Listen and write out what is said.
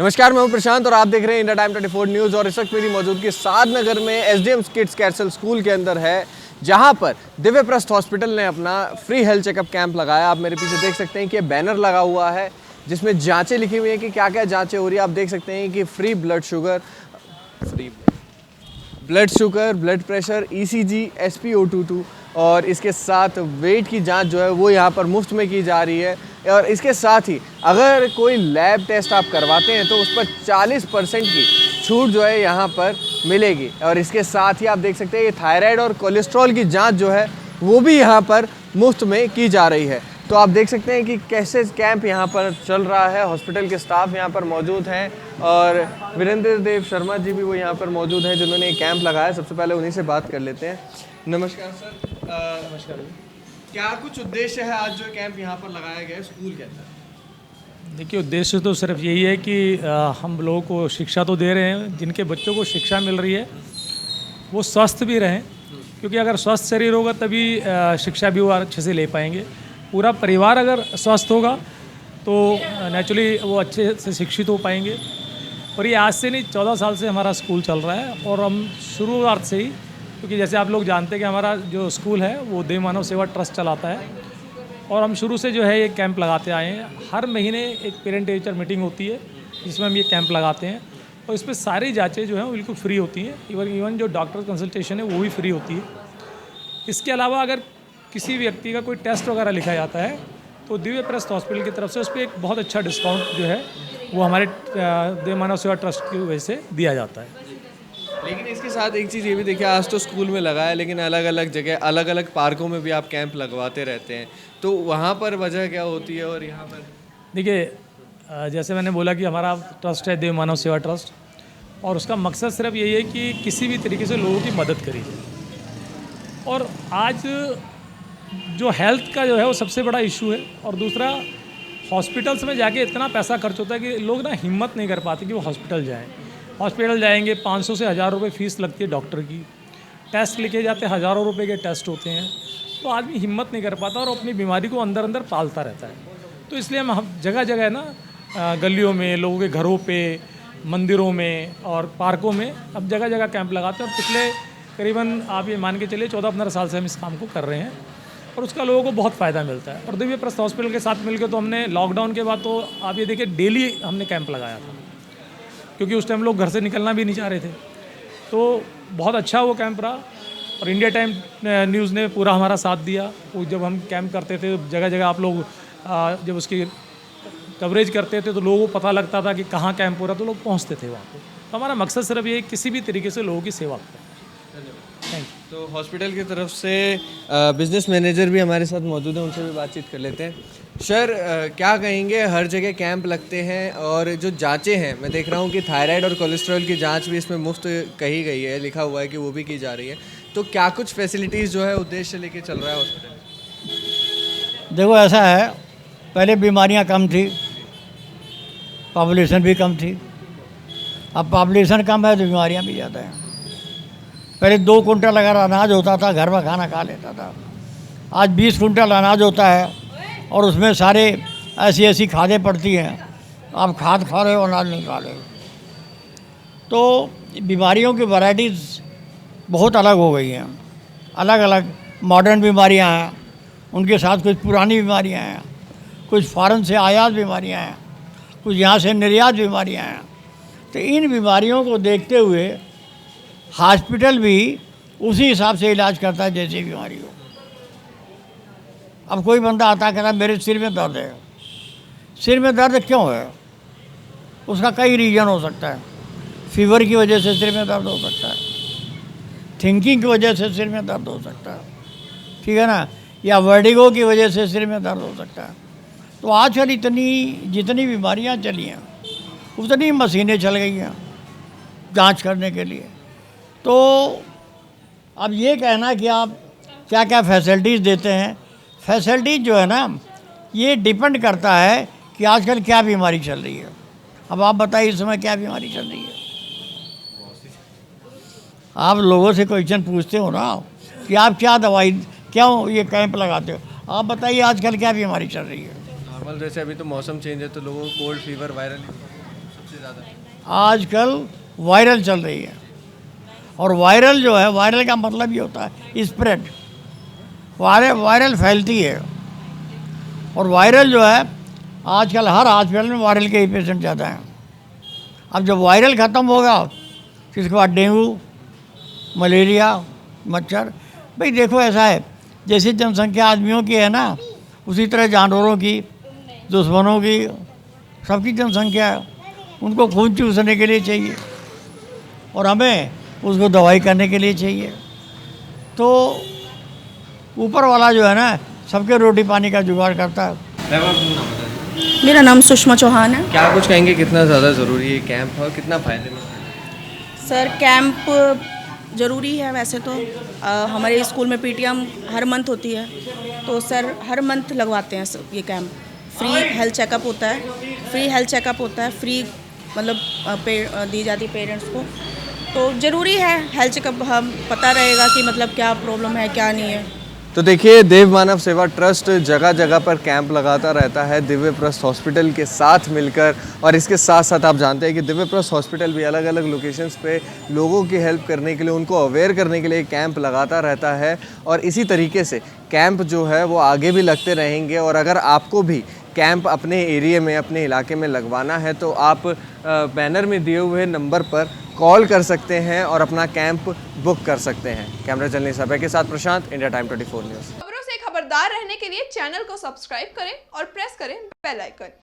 नमस्कार, मैं हूं प्रशांत और आप देख रहे हैं इंडिया टाइम 24 न्यूज़। और इस वक्त मेरी मौजूदगी साधनगर में एसडीएम किड्स कैसल स्कूल के अंदर है, जहां पर दिव्यप्रस्थ हॉस्पिटल ने अपना फ्री हेल्थ चेकअप कैंप लगाया। आप मेरे पीछे देख सकते हैं कि बैनर लगा हुआ है जिसमें जांचें लिखी हुई हैं कि क्या क्या जांचें हो रही है। आप देख सकते हैं कि free blood sugar, blood pressure, ECG, SpO2 और इसके साथ वेट की जांच जो है वो यहाँ पर मुफ्त में की जा रही है। और इसके साथ ही अगर कोई लैब टेस्ट आप करवाते हैं तो उस पर 40% की छूट जो है यहाँ पर मिलेगी। और इसके साथ ही आप देख सकते हैं ये थायराइड और कोलेस्ट्रॉल की जांच जो है वो भी यहाँ पर मुफ्त में की जा रही है। तो आप देख सकते हैं कि कैसे कैंप यहाँ पर चल रहा है। हॉस्पिटल के स्टाफ यहाँ पर मौजूद हैं और वीरेंद्र देव शर्मा जी भी वो यहाँ पर मौजूद हैं जिन्होंने ये कैंप लगाया। सबसे पहले उन्हीं से बात कर लेते हैं। नमस्कार सर। नमस्कार। क्या कुछ उद्देश्य है आज जो कैंप यहाँ पर लगाया गया है स्कूल के अंदर? देखिए, उद्देश्य तो सिर्फ यही है कि हम लोगों को शिक्षा तो दे रहे हैं, जिनके बच्चों को शिक्षा मिल रही है वो स्वस्थ भी रहें, क्योंकि अगर स्वस्थ शरीर होगा तभी शिक्षा भी वो अच्छे से ले पाएंगे। पूरा परिवार अगर स्वस्थ होगा तो नेचुरली वो अच्छे से शिक्षित हो पाएंगे। और ये आज से नहीं, 14 साल से हमारा स्कूल चल रहा है और हम शुरुआत से ही, क्योंकि जैसे आप लोग जानते हैं कि हमारा जो स्कूल है वो देव मानव सेवा ट्रस्ट चलाता है और हम शुरू से जो है ये कैंप लगाते आए हैं। हर महीने एक पेरेंट टीचर मीटिंग होती है जिसमें हम ये कैंप लगाते हैं और इस पर सारी जाँचें जो हैं वो बिल्कुल फ्री होती हैं। इवन जो डॉक्टर कंसल्टेशन है वो भी फ्री होती है। इसके अलावा अगर किसी व्यक्ति का कोई टेस्ट वगैरह लिखा जाता है तो दिव्यप्रस्थ हॉस्पिटल की तरफ से उस पर एक बहुत अच्छा डिस्काउंट जो है वो हमारे देव मानव सेवा ट्रस्ट की वजह से दिया जाता है। लेकिन इसके साथ एक चीज़ ये भी देखिए, आज तो स्कूल में लगा है लेकिन अलग अलग जगह अलग अलग पार्कों में भी आप कैंप लगवाते रहते हैं, तो वहाँ पर वजह क्या होती है और यहाँ पर? देखिए, जैसे मैंने बोला कि हमारा ट्रस्ट है देव मानव सेवा ट्रस्ट और उसका मकसद सिर्फ यही है कि किसी भी तरीके से लोगों की मदद करी जाए। और आज जो हेल्थ का जो है वो सबसे बड़ा इशू है। और दूसरा, हॉस्पिटल्स में जाके इतना पैसा खर्च होता है कि लोग ना हिम्मत नहीं कर पाते कि वो हॉस्पिटल जाएँ। हॉस्पिटल जाएंगे 500 से 1000 रुपये फ़ीस लगती है डॉक्टर की, टेस्ट लिखे जाते हैं, हज़ारों रुपए के टेस्ट होते हैं, तो आदमी हिम्मत नहीं कर पाता और अपनी बीमारी को अंदर अंदर पालता रहता है। तो इसलिए हम जगह जगह ना गलियों में, लोगों के घरों पे, मंदिरों में और पार्कों में अब जगह जगह कैंप लगाते हैं। और पिछले करीबन आप ये मान के चलिए 14-15 साल से हम इस काम को कर रहे हैं और उसका लोगों को बहुत फ़ायदा मिलता है। और दिव्यप्रस्थ हॉस्पिटल के साथ मिलकर तो हमने लॉकडाउन के बाद तो आप ये देखिए डेली हमने कैंप लगाया था, क्योंकि उस टाइम लोग घर से निकलना भी नहीं चाह रहे थे। तो बहुत अच्छा वो कैंप रहा और इंडिया टाइम न्यूज़ ने पूरा हमारा साथ दिया। वो जब हम कैंप करते थे जगह जगह आप लोग जब उसकी कवरेज करते थे तो लोगों को पता लगता था कि कहाँ कैंप हो रहा, तो लोग पहुँचते थे वहाँ पे। तो हमारा मकसद सिर्फ ये किसी भी तरीके से लोगों की सेवा करें। Thank you. तो हॉस्पिटल की तरफ से बिजनेस मैनेजर भी हमारे साथ मौजूद हैं, उनसे भी बातचीत कर लेते हैं। सर, क्या कहेंगे, हर जगह कैंप लगते हैं और जो जांचें हैं, मैं देख रहा हूँ कि थायराइड और कोलेस्ट्रॉल की जांच भी इसमें मुफ्त कही गई है, लिखा हुआ है कि वो भी की जा रही है, तो क्या कुछ फैसिलिटीज़ जो है उद्देश्य लेके चल रहा है हॉस्पिटल? देखो, ऐसा है, पहले बीमारियां कम थी, पॉपुलेशन भी कम थी। अब पॉपुलेशन कम है तो बीमारियां भी ज़्यादा हैं। पहले 2 कुंटल अगर अनाज होता था घर में खाना खा लेता था, आज 20 कुंटल अनाज होता है और उसमें सारे ऐसी ऐसी खादें पड़ती हैं, आप खाद खा रहे हो, अनाज नहीं खा रहे हो। तो बीमारियों की वैराइटीज़ बहुत अलग हो गई हैं। अलग अलग मॉडर्न बीमारियां हैं, उनके साथ कुछ पुरानी बीमारियां हैं, कुछ फ़ॉरेन से आयात बीमारियां हैं, कुछ यहाँ से निर्यात बीमारियां हैं। तो इन बीमारियों को देखते हुए हॉस्पिटल भी उसी हिसाब से इलाज करता है जैसी बीमारी हो। अब कोई बंदा आता है, कहता मेरे सिर में दर्द है। सिर में दर्द क्यों है? उसका कई रीज़न हो सकता है। फीवर की वजह से सिर में दर्द हो सकता है, थिंकिंग की वजह से सिर में दर्द हो सकता है, ठीक है ना, या वर्टिगो की वजह से सिर में दर्द हो सकता है। तो आजकल जितनी बीमारियां चली हैं उतनी मशीनें चल गई हैं जांच करने के लिए। तो अब ये कहना कि आप क्या क्या फैसिलिटीज़ देते हैं, फैसिलिटीज़ जो है ना ये डिपेंड करता है कि आजकल क्या बीमारी चल रही है। अब आप बताइए इस समय क्या बीमारी चल रही है? आप लोगों से क्वेश्चन पूछते हो ना कि आप क्या दवाई, क्यों ये कैंप लगाते हो, आप बताइए आजकल क्या बीमारी चल रही है? नॉर्मल जैसे अभी तो मौसम चेंज है तो लोगों को कोल्ड फीवर, वायरल सबसे ज़्यादा? आजकल वायरल चल रही है, और वायरल जो है, वायरल का मतलब ये होता है स्प्रेड, वायरल फैलती है। और वायरल जो है आजकल हर हॉस्पिटल में वायरल के ही पेशेंट ज़्यादा हैं। अब जब वायरल ख़त्म होगा तो इसके बाद डेंगू, मलेरिया, मच्छर। भाई देखो ऐसा है, जैसे जनसंख्या आदमियों की है ना, उसी तरह जानवरों की, दुश्मनों की, सबकी जनसंख्या है। उनको खून चूसने के लिए चाहिए और हमें उसको दवाई करने के लिए चाहिए। तो ऊपर वाला जो है ना, सबके रोटी पानी का जुगाड़ करता है। मैम आप अपना नाम बता दीजिए। मेरा नाम सुषमा चौहान है। क्या कुछ कहेंगे, कितना ज़्यादा ज़रूरी है कैंप और कितना फ़ायदेमंद है? सर कैंप ज़रूरी है वैसे तो। हमारे स्कूल में पीटीएम हर मंथ होती है, तो सर हर मंथ लगवाते हैं सर ये कैंप। फ्री हेल्थ चेकअप होता है, फ्री मतलब दी जाती है पेरेंट्स को। तो ज़रूरी है हेल्थ चेकअप, हम पता रहेगा कि मतलब क्या प्रॉब्लम है क्या नहीं है। तो देखिए, देव मानव सेवा ट्रस्ट जगह जगह पर कैंप लगाता रहता है दिव्य प्रस्थ हॉस्पिटल के साथ मिलकर। और इसके साथ साथ आप जानते हैं कि दिव्य प्रस्थ हॉस्पिटल भी अलग अलग लोकेशंस पे लोगों की हेल्प करने के लिए, उनको अवेयर करने के लिए कैंप लगाता रहता है। और इसी तरीके से कैंप जो है वो आगे भी लगते रहेंगे। और अगर आपको भी कैंप अपने एरिया में, अपने इलाके में लगवाना है तो आप बैनर में दिए हुए नंबर पर कॉल कर सकते हैं और अपना कैंप बुक कर सकते हैं। कैमरा जर्नलिस्ट अभय के साथ प्रशांत, इंडिया टाइम 24 न्यूज़। खबरों से खबरदार रहने के लिए चैनल को सब्सक्राइब करें और प्रेस करें बेल आइकन।